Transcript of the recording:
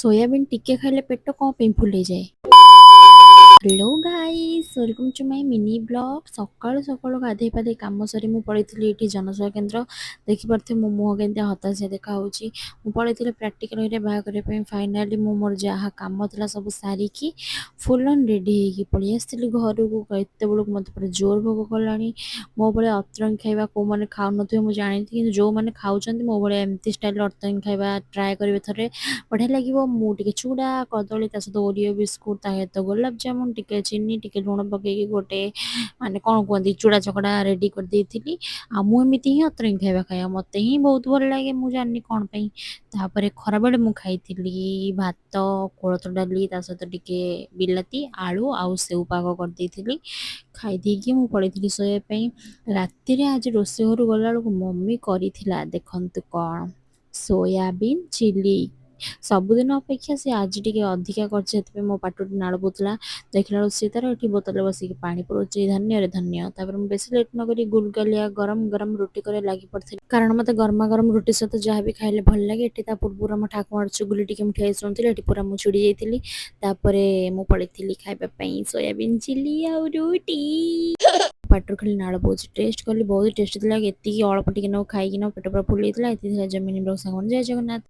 Soybean टिके खाइले पेट कौन पे फुल जाए। Hello guys welcome to my mini blog. सकाळु सकाळु गाधे पाधे काम सरी मु पळैଥିଲି एठी जनसेवा केन्द्र। देखि परथे मो मुह केनते हताशा देखा होची। मु पळैଥିଲି प्रैक्टिकल रे बाहा करे पे फाइनली मु मोर जहा काम थला सब सारी की फुल ऑन रेडी हेकी पळी आस्थिली घर को केते बेलु मते पर जोर भोग कलानी। मो बळे अतरंग खाइबा को माने खाउ नथिबे मु जानि कि जो माने खाउचंती मो बळे एमती स्टाइल अतरंग खाइबा ट्राई करिवे थरे बढ़िया लागिवो। मु टिके चूड़ा कदली ता सହିତ ओरियो बिस्कुट ता सହିତ गोलाप जामुन टिके चीनी टिके लुण पकेकी गोटे माने कोन कहंती चूड़ा चकड़ा रेडी कर देइथिली। आ मु एमिति ही अतरंग खाइबा खाइबा मते ही बहुत भल लागे मु जानि कोन पई। तापरे खरा बेले मु खाइथिली भात कोळथ डाली ता सହିତ टिके बिलाती आलू आउ सेउ पाग कर देइथिली। खाई देइकी मु पळैथिली सोया पई। राति रे आज रोसे घर गला बेलକୁ मम्मी करिथिला देखंतु कोन सोयाबीन चिली। सबुदिन अपेक्षा से आज टिके अधिका करछे एतबे मो पाटोटी नाळ बोतला। देखला बेलକୁ से तार एठी बोतल बसिकी पानी पुरौची धन्य रे धन्य। तापर मु बेसी लेट न करी गुलगलिया गरम गरम रुटी करे लागी पड़थिली कारण मते गरमा गरम रुटी सहित जहा भी खाइले भल लागे। एठी ता पूर्वरु हम ठाकुर चुगली टिके मुठिया सुनथिले एठी पूरा मु छुड़ी जाइथिली। तापरे मु पळैथिली खाइबा पई सोयाबीन चिली आउ रोटी। पाटर खाली नाळ बोझ टेस्ट कली बहुत टेस्टी थिला। एतिकी अल्प टिके न खाइकी न पेट पूरा फुल जाइथिला। एति थिला जमिनी ब्लॉग सांगन जय जगन्नाथ।